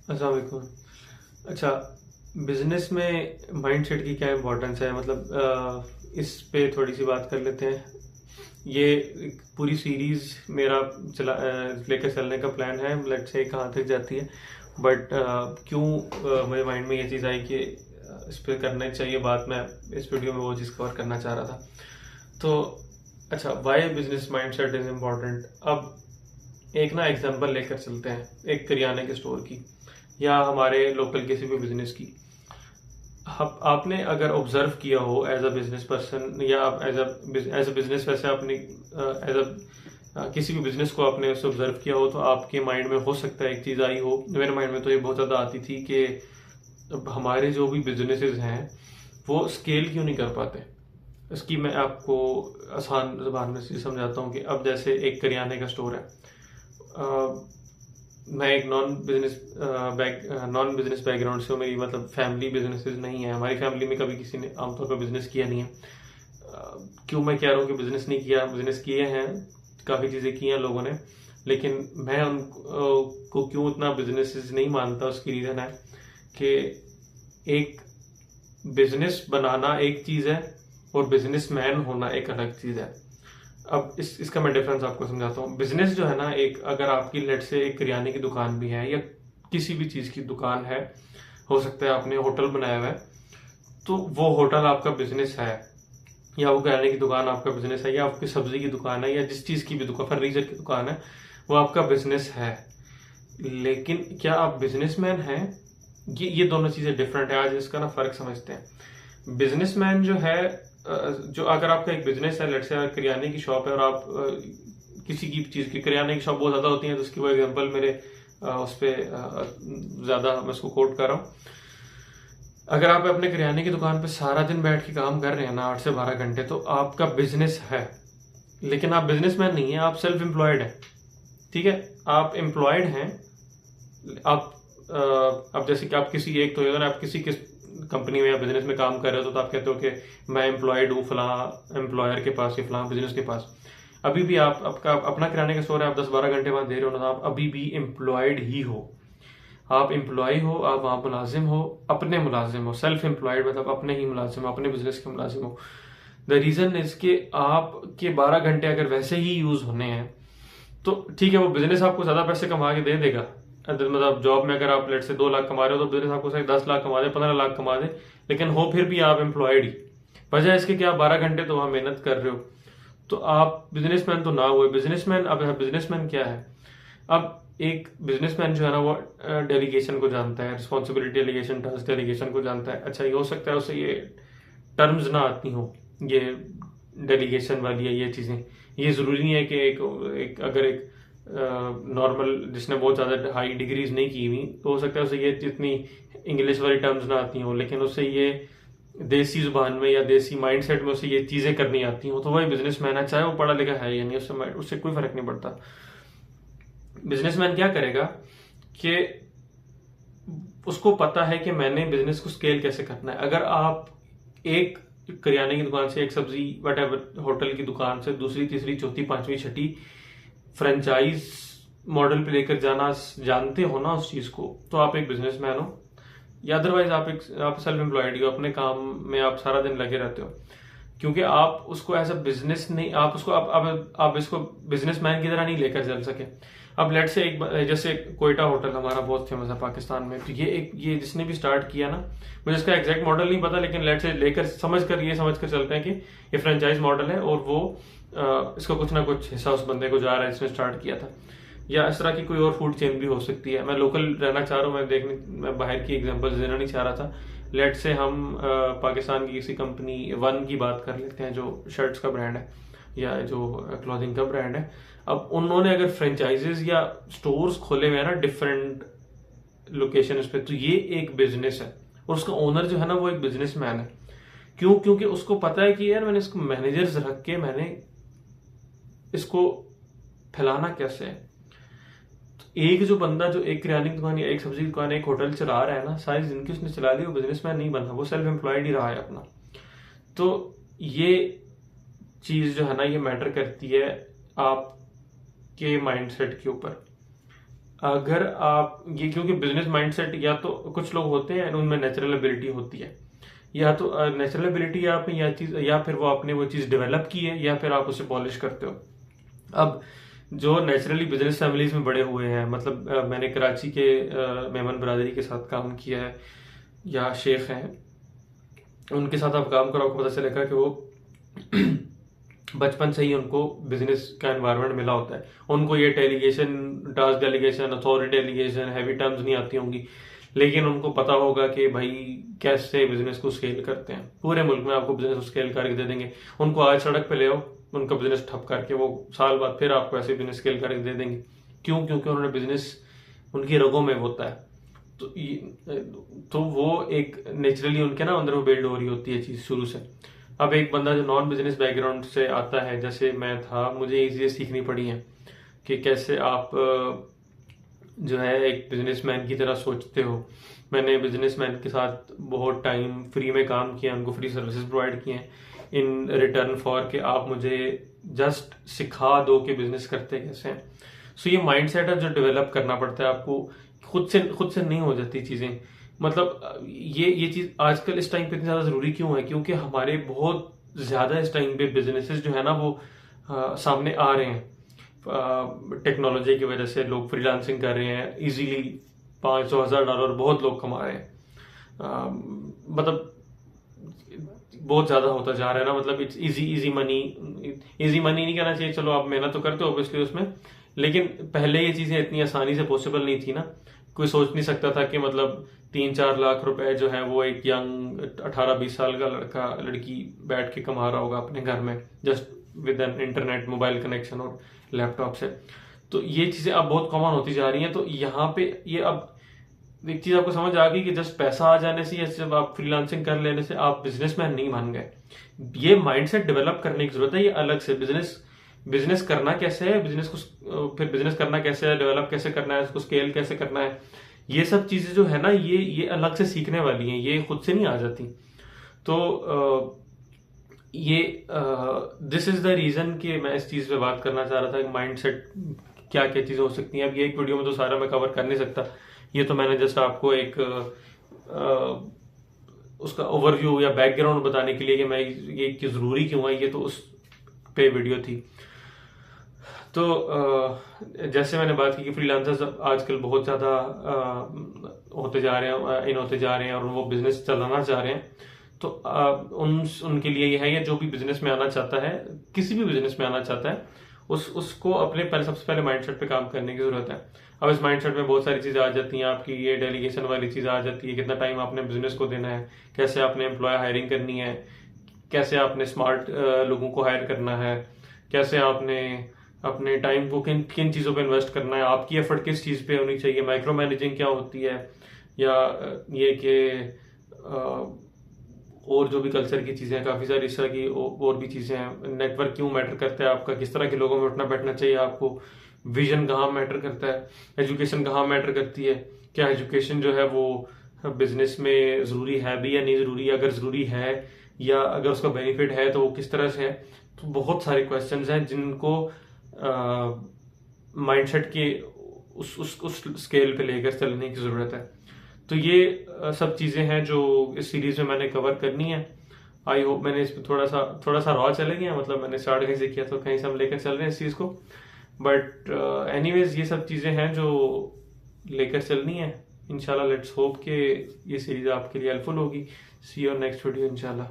अस्सलाम वालेकुम। अच्छा, बिजनेस में माइंडसेट की क्या इम्पोर्टेंस है, मतलब इस पे थोड़ी सी बात कर लेते हैं। ये एक पूरी सीरीज मेरा लेकर चलने का प्लान है। लेट्स से कहाँ तक जाती है, बट क्यों मेरे माइंड में ये चीज़ आई कि इस पे करना चाहिए बात। मैं इस वीडियो में वो चीज़ कवर करना चाह रहा था। तो अच्छा, why business mindset is important. अब एक ना एग्जांपल लेकर चलते हैं, एक किराने के स्टोर की या हमारे लोकल किसी भी बिजनेस की। आपने अगर ऑब्जर्व किया हो एज अ बिजनेस पर्सन या आप एज अ बिजनेस, वैसे आपने एज अ किसी भी बिजनेस को आपने उसे ऑब्जर्व किया हो, तो आपके माइंड में हो सकता है एक चीज आई हो। मेरे माइंड में तो ये बहुत ज्यादा आती थी कि हमारे जो भी बिजनेसेस हैं वो स्केल क्यों नहीं कर पाते। इसकी मैं आपको आसान जुबान में से समझाता हूँ कि अब जैसे एक करियाने का स्टोर है। मैं एक नॉन बिजनेस बैकग्राउंड से हूँ। मेरी मतलब फैमिली बिजनेसेस नहीं है। हमारी फैमिली में कभी किसी ने आमतौर पर बिजनेस किया नहीं है। क्यों मैं कह रहा हूँ कि बिजनेस नहीं किया, बिजनेस किए हैं, काफ़ी चीज़ें की हैं लोगों ने, लेकिन मैं उनको क्यों उतना बिजनेसेस नहीं मानता। उसकी रीज़न है कि एक बिजनेस बनाना एक चीज़ है और बिजनेसमैन होना एक अलग चीज़ है। अब इसका मैं डिफरेंस आपको समझाता हूँ। बिजनेस जो है ना, एक अगर आपकी लेट से एक किराने की दुकान भी है या किसी भी चीज की दुकान है, हो सकता है आपने होटल बनाया हुआ है, तो वो होटल आपका बिजनेस है, या वो किराने की दुकान आपका बिजनेस है, या आपकी सब्जी की दुकान है, या जिस चीज की भी दुकान, फर्नीचर की दुकान है, वो आपका बिजनेस है। लेकिन क्या आप बिजनेसमैन हैं? ये दोनों चीजें डिफरेंट है। आज इसका ना फर्क समझते हैं। बिजनेसमैन जो है, जो अगर आपका एक बिजनेस है, लेट्स से किराने की शॉप है, और आप किसी की चीज की, किराने की शॉप बहुत ज्यादा होती है, तो उसकी वो एग्जांपल मेरे उस पर ज्यादा मैं उसको कोट कर रहा हूँ। अगर आप अपने किराने की दुकान पे सारा दिन बैठ के काम कर रहे हैं ना, 8 से 12 घंटे, तो आपका बिजनेस है, लेकिन आप बिजनेसमैन नहीं है, आप सेल्फ एम्प्लॉयड है। ठीक है, आप एम्प्लॉयड हैं। आप अब जैसे कि आप किसी एक, तो अगर आप किसी किस कंपनी में या बिजनेस में काम कर रहे हो, तो आप कहते हो कि मैं एम्प्लॉयड हूँ फला एम्प्लॉयर के पास या फला बिजनेस के पास। अभी भी आप आपका अपना किराने का स्टोर है, आप 10-12 घंटे बाद दे रहे हो ना, तो आप अभी भी एम्प्लॉयड ही हो। आप एम्प्लॉय हो, आप वहां मुलाजिम हो, अपने मुलाजिम हो। सेल्फ एम्प्लॉयड मतलब अपने ही मुलाजिम हो, अपने बिजनेस के मुलाजिम हो। द रीजन इज के आपके 12 घंटे अगर वैसे ही यूज होने हैं, तो ठीक है, वो बिजनेस आपको ज्यादा पैसे कमा के दे देगा। मतलब जॉब में अगर आप लेट से 2 लाख कमा रहे हो, तो बिजनेस आपको शायद 10 लाख कमा दे, 15 लाख कमा दे, लेकिन हो फिर भी आप एम्प्लॉयड ही। वजह इसके कि आप 12 घंटे तो वहां मेहनत कर रहे हो, तो आप बिजनेसमैन तो ना हुए। बिजनेसमैन, अब बिजनेसमैन क्या है? अब एक बिजनेसमैन जो है ना, वो डेलीगेशन को जानता है, रिस्पॉन्सिबिलिटी डेलीगेशन, टास्क डेलीगेशन को जानता है। अच्छा, ये हो सकता है उसे ये टर्म्स ना आती हो, ये डेलीगेशन वाली है ये चीजें। ये जरूरी नहीं है कि अगर एक नॉर्मल जिसने बहुत ज्यादा हाई डिग्रीज नहीं की हुई, तो हो सकता है उसे ये जितनी इंग्लिश वाली टर्म्स ना आती हो, लेकिन उसे ये देसी जुबान में या देसी माइंडसेट में उसे ये चीजें करनी आती हो, तो वही बिजनेसमैन है, चाहे वो पढ़ा लिखा है या नहीं, उससे कोई फर्क नहीं पड़ता। बिजनेसमैन क्या करेगा कि उसको पता है कि मैंने बिजनेस को स्केल कैसे करना है। अगर आप एक किराने की दुकान से, एक सब्जी वट एवर होटल की दुकान से दूसरी, तीसरी, चौथी, पांचवी, छठी फ्रेंचाइज मॉडल पे लेकर जाना जानते हो ना उस चीज को, तो आप एक बिजनेसमैन हो। या अदरवाइज आप सेल्फ एम्प्लॉयड हो, अपने काम में आप सारा दिन लगे रहते हो, क्योंकि आप उसको एज अ बिजनेस नहीं, आप उसको आप इसको बिजनेसमैन की तरह नहीं लेकर चल सके। अब लेट से एक जैसे कोयटा होटल हमारा बहुत फेमस है पाकिस्तान में, तो ये जिसने भी स्टार्ट किया ना, मुझे इसका एग्जैक्ट मॉडल नहीं पता, लेकिन लेट से लेकर समझ कर चलते हैं कि ये फ्रेंचाइज मॉडल है, और वो इसका कुछ ना कुछ हिस्सा उस बंदे को जा रहा है जिसने स्टार्ट किया था। या इस तरह की कोई और फूड चेन भी हो सकती है। मैं लोकल रहना चाह रहा हूँ, मैं बाहर की एग्जांपल्स देना नहीं चाह रहा था। लेट से हम पाकिस्तान की किसी कंपनी वन की बात कर लेते हैं, जो शर्ट्स का ब्रांड है या जो क्लॉथिंग का ब्रांड है। अब उन्होंने अगर फ्रेंचाइजेज या स्टोर्स खोले हुए हैं ना डिफरेंट लोकेशन पे, तो ये एक बिजनेस है, और उसका ओनर जो है ना, वो एक बिजनेसमैन है। क्यों? क्योंकि उसको पता है कि यार मैंने इसको मैनेजर्स रख के मैंने इसको फैलाना कैसे है। एक जो बंदा जो एक किराने की दुकान या एक सब्जी की दुकान, एक होटल चला रहा है ना, सारी जिंदगी उसने चला ली, वो बिजनेसमैन नहीं बना, वो सेल्फ एम्प्लॉयड ही रहा है अपना। तो ये चीज जो है ना, ये मैटर करती है आपके माइंडसेट के ऊपर। अगर आप ये, क्योंकि बिजनेस माइंडसेट या तो कुछ लोग होते हैं उनमें नेचुरल एबिलिटी होती है, या तो नेचुरल एबिलिटी आप में या चीज, या फिर वो आपने वो चीज डेवलप की है, या फिर आप उसे पॉलिश करते हो। अब जो नेचुरली बिजनेस फैमिलीज में बड़े हुए हैं, मतलब मैंने कराची के मेमन बरादरी के साथ काम किया है, या शेख हैं, उनके साथ आप काम करो, आपको पता चलेगा कि वो बचपन से ही उनको बिजनेस का एनवायरनमेंट मिला होता है। उनको ये delegation, task delegation, authority delegation, heavy terms नहीं आती होंगी, लेकिन उनको पता होगा कि भाई कैसे बिजनेस को स्केल करते हैं। पूरे मुल्क में आपको बिजनेस को स्केल करके दे देंगे। उनको आज सड़क पे ले आओ, उनका बिजनेस ठप करके वो साल बाद फिर आपको ऐसे बिजनेस स्केल करके दे देंगे। क्यों? क्योंकि उन्होंने बिजनेस उनकी रगों में होता है। तो वो एक नेचुरली उनके ना अंदर वो बिल्ड हो रही होती है चीज शुरू से। अब एक बंदा जो नॉन बिजनेस बैकग्राउंड से आता है, जैसे मैं था, मुझे ये चीजें सीखनी पड़ी हैं कि कैसे आप जो है एक बिजनेसमैन की तरह सोचते हो। मैंने बिजनेसमैन के साथ बहुत टाइम फ्री में काम किया, उनको फ्री सर्विसेज प्रोवाइड किए इन रिटर्न फॉर कि आप मुझे जस्ट सिखा दो कि बिजनेस करते कैसे हैं। सो ये माइंडसेट है जो डेवलप करना पड़ता है आपको, खुद से नहीं हो जाती चीजें। मतलब ये चीज आजकल इस टाइम पे इतनी ज्यादा जरूरी क्यों है? क्योंकि हमारे बहुत ज्यादा इस टाइम पे बिजनेसेस जो है ना वो सामने आ रहे हैं। टेक्नोलॉजी की वजह से लोग फ्रीलांसिंग कर रहे हैं, इजीली $500,000 बहुत लोग कमा रहे हैं। मतलब बहुत ज्यादा होता जा रहा है ना, मतलब it's easy money. Easy money नहीं कहना चाहिए, चलो आप मेहनत तो करते हो ऑब्वियसली उसमें, लेकिन पहले ये चीजें इतनी आसानी से पॉसिबल नहीं थी ना। कोई सोच नहीं सकता था कि मतलब 3-4 लाख रुपए जो है वो एक यंग 18-20 साल का लड़का लड़की बैठ के कमा रहा होगा अपने घर में, just with an internet, mobile connection और लैपटॉप से। तो ये चीजें अब बहुत कॉमन होती जा रही हैं। तो यहाँ पे ये अब एक चीज आपको समझ आ गई कि जस्ट पैसा आ जाने से या जब आप फ्रीलांसिंग कर लेने से आप बिजनेसमैन नहीं बन गए। ये माइंडसेट डेवलप करने की जरूरत है। ये अलग से बिजनेस करना कैसे है, बिजनेस को फिर बिजनेस करना कैसे है, डेवलप कैसे करना है, उसको स्केल कैसे करना है, ये सब चीजें जो है ना ये अलग से सीखने वाली हैं, ये खुद से नहीं आ जाती। तो ये दिस इज द रीजन कि मैं इस चीज पे बात करना चाह रहा था कि माइंडसेट क्या क्या चीजें हो सकती हैं। अब ये एक वीडियो में तो सारा मैं कवर कर नहीं सकता, ये तो मैंने जस्ट आपको एक उसका ओवरव्यू या बैकग्राउंड बताने के लिए कि मैं ये कि जरूरी क्यों है, ये तो उस पे वीडियो थी। तो जैसे मैंने बात की कि फ्रीलांसर्स आजकल बहुत ज्यादा होते जा रहे हैं, इन होते जा रहे हैं और वो बिजनेस चलाना चाह रहे हैं। तो उनके लिए ये है, ये जो भी बिजनेस में आना चाहता है, किसी भी बिजनेस में आना चाहता है, उसको अपने सबसे पहले माइंडसेट पे काम करने की जरूरत है। अब इस माइंडसेट में बहुत सारी चीजें आ जाती हैं आपकी, ये डेलीगेशन वाली चीज आ जाती है, कितना टाइम आपने बिजनेस को देना है, कैसे आपने एम्प्लॉय हायरिंग करनी है, कैसे आपने स्मार्ट लोगों को हायर करना है, कैसे आपने अपने टाइम को किन किन चीजों पे इन्वेस्ट करना है, आपकी एफर्ट किस चीज पे होनी चाहिए, माइक्रो मैनेजिंग क्या होती है, या ये कि और जो भी कल्चर की चीजें हैं, काफी सारी इस तरह की और भी चीजें हैं। नेटवर्क क्यों मैटर करता है आपका, किस तरह के लोगों में उठना बैठना चाहिए आपको, विजन कहाँ मैटर करता है, एजुकेशन कहाँ मैटर करती है, क्या एजुकेशन जो है वो बिजनेस में जरूरी है भी या नहीं जरूरी, अगर जरूरी है या अगर उसका बेनिफिट है तो वो किस तरह से है। तो बहुत सारे क्वेश्चंस हैं जिनको माइंडसेट के उस स्केल पे लेकर चलने की जरूरत है। तो ये सब चीजें हैं जो इस सीरीज में मैंने कवर करनी है। आई होप मैंने इस पर थोड़ा सा रॉ चले गया, मतलब मैंने स्टार्ट कहीं से किया तो कहीं से हम लेकर चल रहे हैं इस चीज को। बट एनीवेज ये सब चीजें हैं जो लेकर चलनी है इंशाल्लाह। लेट्स होप कि ये सीरीज आपके लिए हेल्पफुल होगी। सी योर नेक्स्ट वीडियो इंशाल्लाह।